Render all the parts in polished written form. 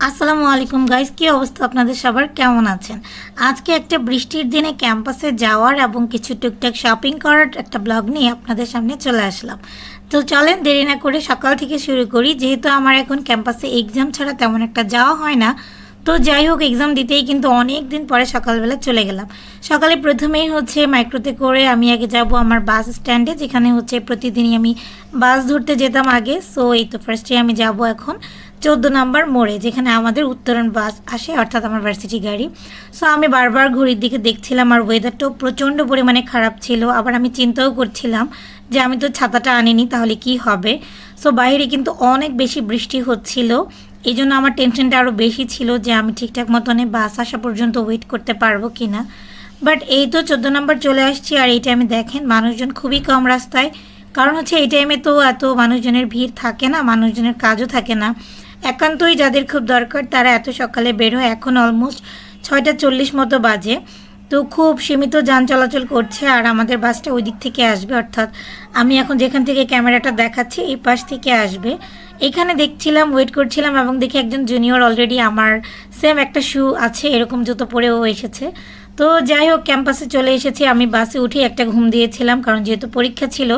আসসালামু আলাইকুম গাইস, কি অবস্থা আপনাদের সবার? কেমন আছেন? আজকে একটা বৃষ্টির দিনে ক্যাম্পাসে যাওয়ার এবং কিছু টুকটাক শপিং করার একটা ব্লগ নিয়ে আপনাদের সামনে চলে আসলাম। তো চলেন দেরি না করে সকাল থেকে শুরু করি, যেহেতু আমার এখন ক্যাম্পাসে এক্সাম ছাড়া তেমন একটা যাওয়া হয় না। তো যাই হোক, এক্সাম দিতেই কিন্তু অনেক দিন পরে সকালবেলা চলে গেলাম। সকালে প্রথমেই হচ্ছে মাইক্রোতে করে আমি আগে যাব আমার বাস স্ট্যান্ডে, যেখানে হচ্ছে প্রতিদিনই আমি বাস ধরতে যেতাম আগে। সো এই তো ফার্স্টে আমি যাব এখন 14 নম্বর মোড়ে, যেখানে আমাদের উত্তরণ বাস আসে, অর্থাৎ আমার ভার্সিটি গাড়ি। সো আমি বারবার ঘড়ির দিকে দেখছিলাম, আর ওয়েদারটাও প্রচণ্ড পরিমাণে খারাপ ছিল। আবার আমি চিন্তাও করছিলাম যে আমি তো ছাতাটা আনিনি, তাহলে কি হবে। সো বাইরে কিন্তু অনেক বেশি বৃষ্টি হচ্ছিল, এই জন্য আমার টেনশনটা আরও বেশি ছিল যে আমি ঠিকঠাক মতনে বাস আসা পর্যন্ত ওয়েট করতে পারবো কি না। বাট এই তো 14 নম্বর চলে আসছি, আর এই টাইমে দেখেন মানুষজন খুবই কম রাস্তায়। কারণ হচ্ছে এই টাইমে তো এত মানুষজনের ভিড় থাকে না, মানুষজনের কাজও থাকে না। একান্তই যাদের খুব দরকার তারা এত সকালে বের হয়। এখন অলমোস্ট 6:40 মতো বাজে, তো খুব সীমিত যান চলাচল করছে। আর আমাদের বাসটা ওই দিক থেকে আসবে, অর্থাৎ আমি এখন যেখান থেকে ক্যামেরাটা দেখাচ্ছি এই পাশ থেকে আসবে। এখানে দেখছিলাম, ওয়েট করছিলাম, এবং দেখি একজন জুনিয়র অলরেডি আমার সেম একটা শু আছে এরকম জুতো পরেও এসেছে। তো যাই হোক, ক্যাম্পাসে চলে এসেছি। আমি বাসে উঠে একটা ঘুম দিয়েছিলাম, কারণ যেহেতু পরীক্ষা ছিল।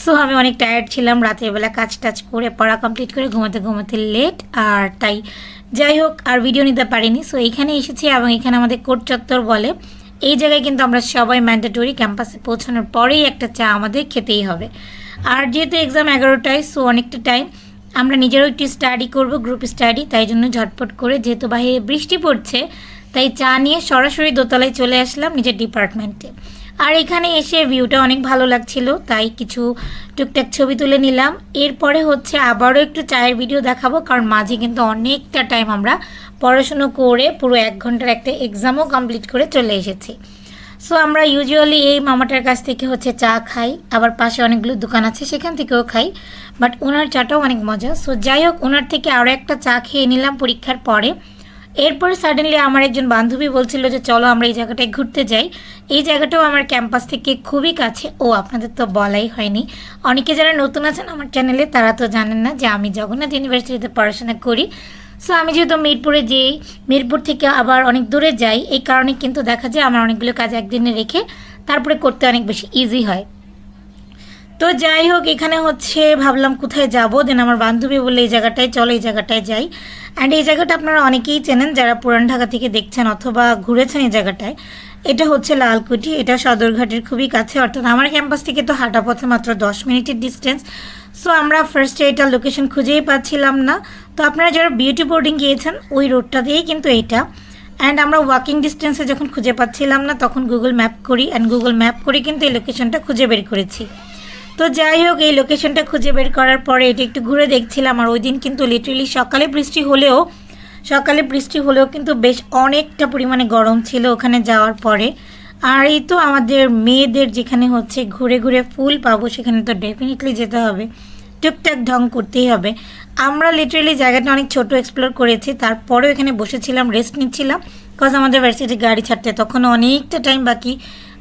সো আমি অনেক টায়ার্ড ছিলাম, রাতের বেলা কাজ টাজ করে পড়া কমপ্লিট করে ঘুমাতে ঘুমাতে লেট, আর তাই যাই হোক আর ভিডিও নিতে পারিনি। সো এইখানে এসেছি, এবং এখানে আমাদের কোর্ট চত্বর বলে। এই জায়গায় কিন্তু আমরা সবাই ম্যান্ডেটরি ক্যাম্পাসে পৌঁছানোর পরেই একটা চা আমাদের খেতেই হবে। আর যেহেতু এক্সাম 11টায়, সো অনেকটা টাইম আমরা নিজেরও একটু স্টাডি করব, গ্রুপ স্টাডি। তাই জন্য ঝটপট করে, যেহেতু বাইরে বৃষ্টি পড়ছে, তাই চা নিয়ে সরাসরি দোতলায় চলে আসলাম নিজের ডিপার্টমেন্টে। আর এখানে এসে ভিউটা অনেক ভালো লাগছিল, তাই কিছু টুকটাক ছবি তুলে নিলাম। এরপরে হচ্ছে আবারও একটু চায়ের ভিডিও দেখাবো, কারণ মাঝে কিন্তু অনেকটা টাইম আমরা পড়াশুনো করে পুরো 1 ঘন্টার একটা এক্সামও কমপ্লিট করে চলে এসেছি। সো আমরা ইউজুয়ালি এই মামাটার কাছ থেকে হচ্ছে চা খাই, আবার পাশে অনেকগুলো দোকান আছে সেখান থেকেও খাই, বাট ওনার চাটাও অনেক মজা। সো যাই হোক, ওনার থেকে আরও একটা চা খেয়ে নিলাম পরীক্ষার পরে। এরপরে সাডেনলি আমার একজন বান্ধবী বলছিল যে চলো আমরা এই জায়গাটায় ঘুরতে যাই। এই জায়গাটাও আমার ক্যাম্পাস থেকে খুবই কাছে। ও আপনাদের তো বলাই হয়নি, অনেকে যারা নতুন আছেন আমার চ্যানেলে তারা তো জানেন না যে আমি জগন্নাথ ইউনিভার্সিটিতে পড়াশোনা করি। সো আমি যেহেতু মিরপুরে যেই, মিরপুর থেকে আবার অনেক দূরে যাই, এই কারণে কিন্তু দেখা যায় আমার অনেকগুলো কাজ একদিনে রেখে তারপরে করতে অনেক বেশি ইজি হয়। তো যাই হোক, এখানে হচ্ছে ভাবলাম কোথায় যাব, দেন আমার বান্ধবী বললে এই জায়গাটায় চলো, এই জায়গাটায় যাই। অ্যান্ড এই জায়গাটা আপনারা অনেকেই চেনেন যারা পুরান ঢাকা থেকে দেখছেন অথবা ঘুরেছেন এই জায়গাটায়। এটা হচ্ছে লালকুঠি, এটা সদরঘাটের খুবই কাছে, অর্থাৎ আমার ক্যাম্পাস থেকে তো হাঁটা পথে মাত্র 10 মিনিটের ডিস্টেন্স। সো আমরা ফার্স্টে এটার লোকেশন খুঁজেই পাচ্ছিলাম না। তো আপনারা যারা বিউটি বোর্ডিং গিয়েছেন ওই রোডটা দিয়েই কিন্তু এইটা। অ্যান্ড আমরা ওয়াকিং ডিস্টেন্সে যখন খুঁজে পাচ্ছিলাম না, তখন গুগল ম্যাপ করি, অ্যান্ড গুগল ম্যাপ করে কিন্তু এই লোকেশনটা খুঁজে বের করেছি। তো যাই হোক, এই লোকেশনটা খুঁজে বের করার পরে এটা একটু ঘুরে দেখছিলাম। আর ওই দিন কিন্তু লিটারেলি সকালে বৃষ্টি হলেও কিন্তু বেশ অনেকটা পরিমাণে গরম ছিল ওখানে যাওয়ার পরে। আর এই তো আমাদের মেয়েদের যেখানে হচ্ছে ঘুরে ঘুরে ফুল পাবো, সেখানে তো ডেফিনেটলি যেতে হবে, টুকটাক ঢং করতেই হবে। আমরা লিটারেলি জায়গাটা অনেক ছোট এক্সপ্লোর করেছি, তারপরেও এখানে বসেছিলাম, রেস্ট নিচ্ছিলাম, বিকজ আমাদের ভার্সিটি গাড়ি ছাড়তে তখন অনেকটা টাইম বাকি।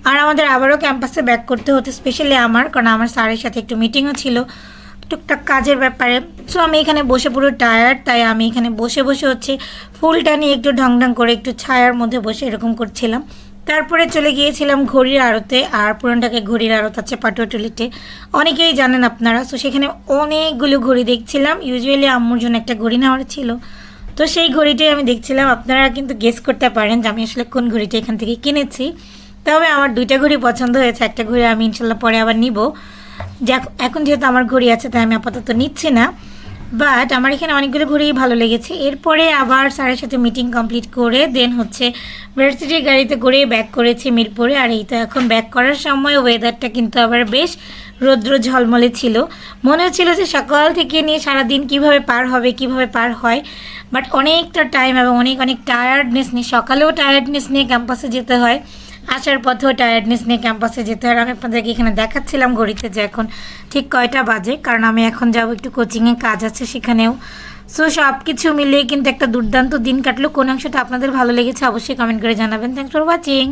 আর আমাদের আবারও ক্যাম্পাসে ব্যাক করতে হতো, স্পেশালি আমার, কারণ আমার স্যারের সাথে একটু মিটিংও ছিল টুকটাক কাজের ব্যাপারে। সো আমি এখানে বসে পুরো টায়ার্ড, তাই আমি এখানে বসে বসে হচ্ছে ফুলটা নিয়ে একটু ঢং ঢং করে একটু ছায়ার মধ্যে বসে এরকম করছিলাম। তারপরে চলে গিয়েছিলাম ঘড়ির আড়তে, আর পুরানটাকে ঘড়ির আড়ত আছে পাটুয়াটুলিতে, অনেকেই জানেন আপনারা। সো সেখানে অনেকগুলো ঘড়ি দেখছিলাম। ইউজুয়ালি আম্মুর জন্য একটা ঘড়ি নেওয়ার ছিল, তো সেই ঘড়িটাই আমি দেখছিলাম। আপনারা কিন্তু গেস করতে পারেন যে আমি আসলে কোন ঘড়িটা এখান থেকে কিনেছি। তবে আমার 2টা ঘড়ি পছন্দ হয়েছে, একটা ঘড়ি আমি ইনশাল্লাহ পরে আবার নিব। এখন যেহেতু আমার ঘড়ি আছে তাই আমি আপাতত নিচ্ছি না, বাট আমার এখানে অনেকগুলো ঘড়িই ভালো লেগেছে। এরপরে আবার স্যারের সাথে মিটিং কমপ্লিট করে দেন হচ্ছে ভার্সিটির গাড়িতে করে ব্যাক করেছি মিরপুরে। আর এই তো এখন ব্যাক করার সময় ওয়েদারটা কিন্তু আবার বেশ রৌদ্র ঝলমলে ছিল। মনে হচ্ছিল যে সকাল থেকে নিয়ে সারাদিন কীভাবে পার হয়, বাট অনেকটা টাইম এবং অনেক টায়ার্ডনেস নিয়ে, সকালেও টায়ার্ডনেস নিয়ে ক্যাম্পাসে যেতে হয়, আসার পথেও টায়ার্ডনেস নিয়ে ক্যাম্পাসে যেতে হয়। আমি আপনাদেরকে এখানে দেখাচ্ছিলাম ঘড়িতে যে এখন ঠিক কয়টা বাজে, কারণ আমি এখন যাবো একটু কোচিংয়ে, কাজ আছে সেখানেও। সো সব কিছু মিলিয়ে কিন্তু একটা দুর্দান্ত দিন কাটলো। কোন অংশটা আপনাদের ভালো লেগেছে অবশ্যই কমেন্ট করে জানাবেন। Thanks for watching.